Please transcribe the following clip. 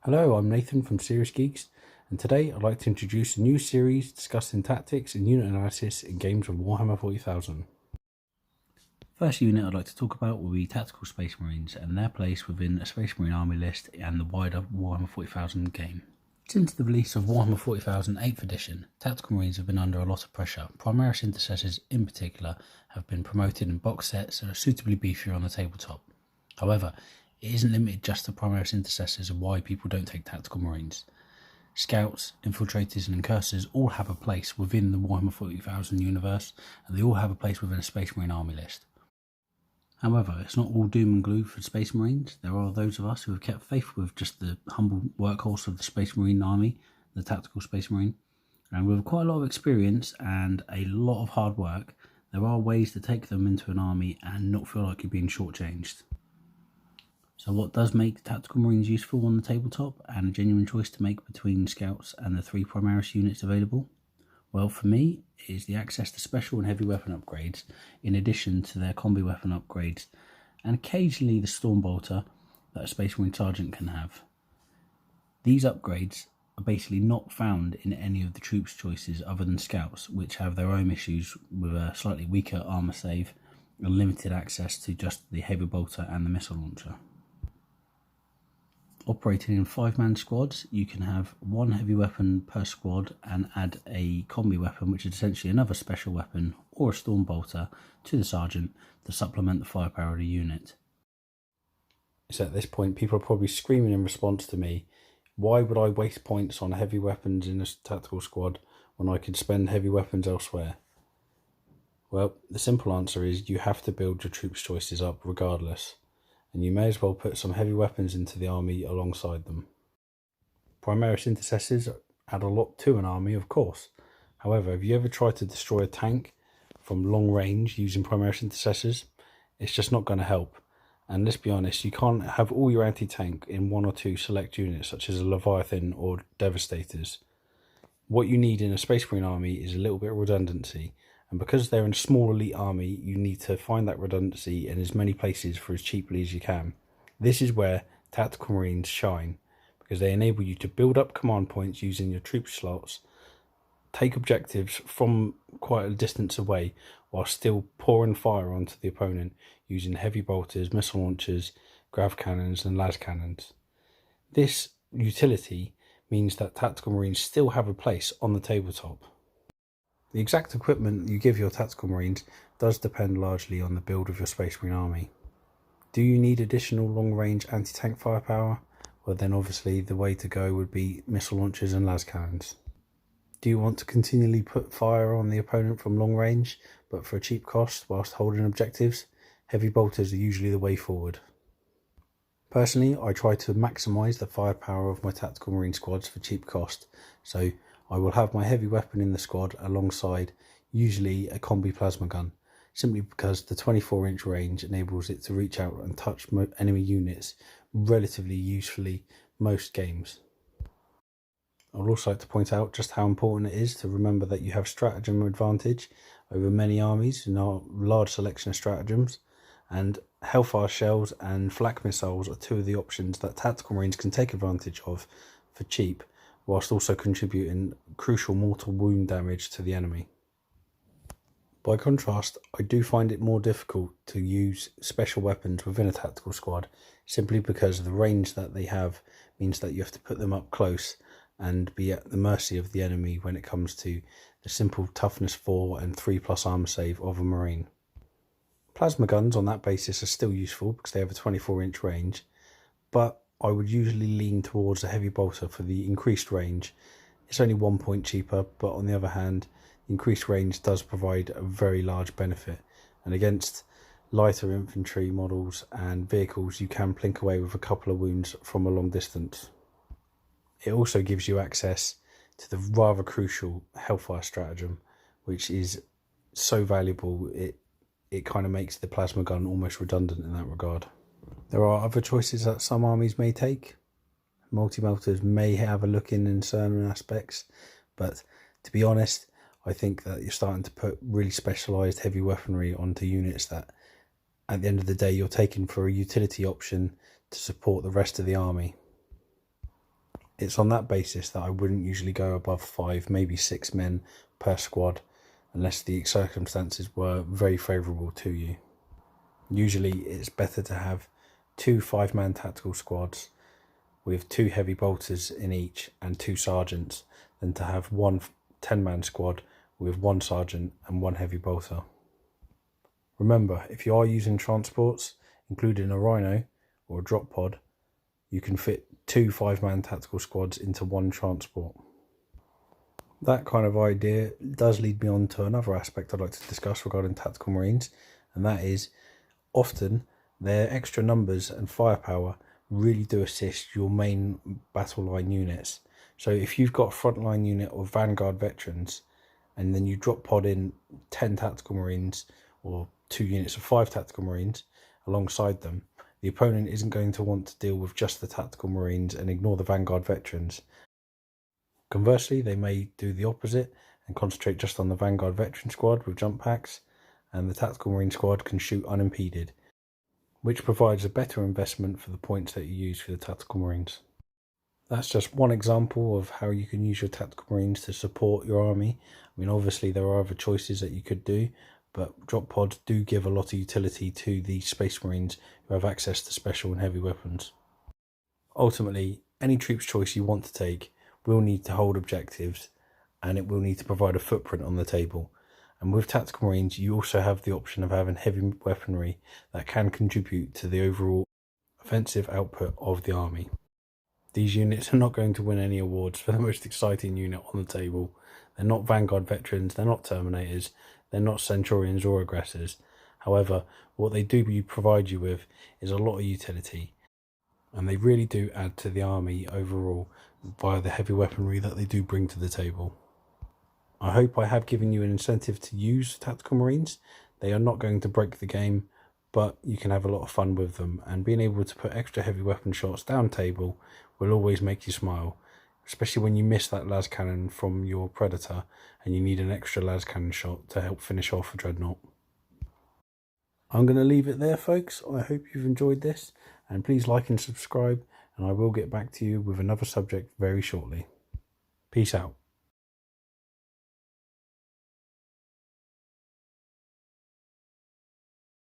Hello, I'm Nathan from Serious Geeks, and today I'd like to introduce a new series discussing tactics and unit analysis in games of Warhammer 40,000. First unit I'd like to talk about will be Tactical Space Marines and their place within a Space Marine army list and the wider Warhammer 40,000 game. Since the release of Warhammer 40,000 8th edition, Tactical Marines have been under a lot of pressure. Primaris intercessors in particular have been promoted in box sets and are suitably beefier on the tabletop. However, it isn't limited just to Primaris intercessors and why people don't take Tactical Marines. Scouts, Infiltrators and Incursors all have a place within the Warhammer 40,000 universe, and they all have a place within a Space Marine army list. However, it's not all doom and gloom for Space Marines. There are those of us who have kept faith with just the humble workhorse of the Space Marine army, the Tactical Space Marine. And with quite a lot of experience and a lot of hard work, there are ways to take them into an army and not feel like you're being shortchanged. So what does make Tactical Marines useful on the tabletop and a genuine choice to make between Scouts and the 3 Primaris units available? Well, for me, it is the access to special and heavy weapon upgrades, in addition to their combi weapon upgrades, and occasionally the Stormbolter that a Space Marine Sergeant can have. These upgrades are basically not found in any of the troops' choices other than Scouts, which have their own issues with a slightly weaker armour save and limited access to just the heavy bolter and the missile launcher. Operating in 5-man squads, you can have 1 heavy weapon per squad and add a combi weapon, which is essentially another special weapon or a Stormbolter, to the Sergeant to supplement the firepower of the unit. So at this point, people are probably screaming in response to me, why would I waste points on heavy weapons in a tactical squad when I could spend heavy weapons elsewhere? Well, the simple answer is you have to build your troops' choices up regardless, and you may as well put some heavy weapons into the army alongside them. Primaris intercessors add a lot to an army, of course. However, have you ever tried to destroy a tank from long range using Primaris intercessors? It's just not going to help. And let's be honest, you can't have all your anti-tank in 1 or 2 select units such as a Leviathan or Devastators. What you need in a Space Marine army is a little bit of redundancy. And because they're in a small elite army, you need to find that redundancy in as many places for as cheaply as you can. This is where Tactical Marines shine, because they enable you to build up command points using your troop slots, take objectives from quite a distance away, while still pouring fire onto the opponent using heavy bolters, missile launchers, grav cannons and las cannons. This utility means that Tactical Marines still have a place on the tabletop. The exact equipment you give your Tactical Marines does depend largely on the build of your Space Marine army. Do you need additional long-range anti-tank firepower? Well, then obviously the way to go would be missile launchers and las cannons. Do you want to continually put fire on the opponent from long range, but for a cheap cost whilst holding objectives? Heavy bolters are usually the way forward. Personally, I try to maximise the firepower of my Tactical Marine squads for cheap cost, so I will have my heavy weapon in the squad alongside usually a combi plasma gun, simply because the 24-inch range enables it to reach out and touch enemy units relatively usefully most games. I would also like to point out just how important it is to remember that you have stratagem advantage over many armies in our large selection of stratagems, and Hellfire shells and flak missiles are 2 of the options that Tactical Marines can take advantage of for cheap, whilst also contributing crucial mortal wound damage to the enemy. By contrast, I do find it more difficult to use special weapons within a tactical squad, simply because the range that they have means that you have to put them up close and be at the mercy of the enemy when it comes to the simple toughness 4 and 3+ armor save of a Marine. Plasma guns on that basis are still useful because they have a 24-inch range, but I would usually lean towards a heavy bolter for the increased range. It's only 1 point cheaper, but on the other hand, increased range does provide a very large benefit, and against lighter infantry models and vehicles you can plink away with a couple of wounds from a long distance. It also gives you access to the rather crucial Hellfire stratagem, which is so valuable it kind of makes the plasma gun almost redundant in that regard. There are other choices that some armies may take. Multi-melters may have a look in certain aspects, but to be honest, I think that you're starting to put really specialised heavy weaponry onto units that at the end of the day you're taking for a utility option to support the rest of the army. It's on that basis that I wouldn't usually go above 5, maybe 6 men per squad, unless the circumstances were very favourable to you. Usually it's better to have 2 5-man tactical squads with 2 heavy bolters in each and 2 sergeants than to have 1 10-man squad with 1 sergeant and 1 heavy bolter. Remember, if you are using transports, including a rhino or a drop pod, you can fit 2 5-man tactical squads into 1 transport. That kind of idea does lead me on to another aspect I'd like to discuss regarding tactical marines, and that is often their extra numbers and firepower really do assist your main battle line units. So if you've got a frontline unit of Vanguard veterans and then you drop pod in 10 tactical marines or 2 units of 5 tactical marines alongside them, the opponent isn't going to want to deal with just the tactical marines and ignore the Vanguard veterans. Conversely, they may do the opposite and concentrate just on the Vanguard veteran squad with jump packs, and the tactical marine squad can shoot unimpeded, which provides a better investment for the points that you use for the tactical marines. That's just one example of how you can use your tactical marines to support your army. I mean, obviously there are other choices that you could do, but drop pods do give a lot of utility to the Space Marines who have access to special and heavy weapons. Ultimately, any troops choice you want to take will need to hold objectives, and it will need to provide a footprint on the table. And with tactical marines, you also have the option of having heavy weaponry that can contribute to the overall offensive output of the army. These units are not going to win any awards for the most exciting unit on the table. They're not Vanguard veterans, they're not Terminators, they're not Centurions or Aggressors. However, what they do provide you with is a lot of utility, and they really do add to the army overall via the heavy weaponry that they do bring to the table. I hope I have given you an incentive to use tactical marines. They are not going to break the game, but you can have a lot of fun with them, and being able to put extra heavy weapon shots down table will always make you smile, especially when you miss that las cannon from your Predator and you need an extra las cannon shot to help finish off a Dreadnought. I'm going to leave it there, folks. I hope you've enjoyed this, and please like and subscribe, and I will get back to you with another subject very shortly. Peace out.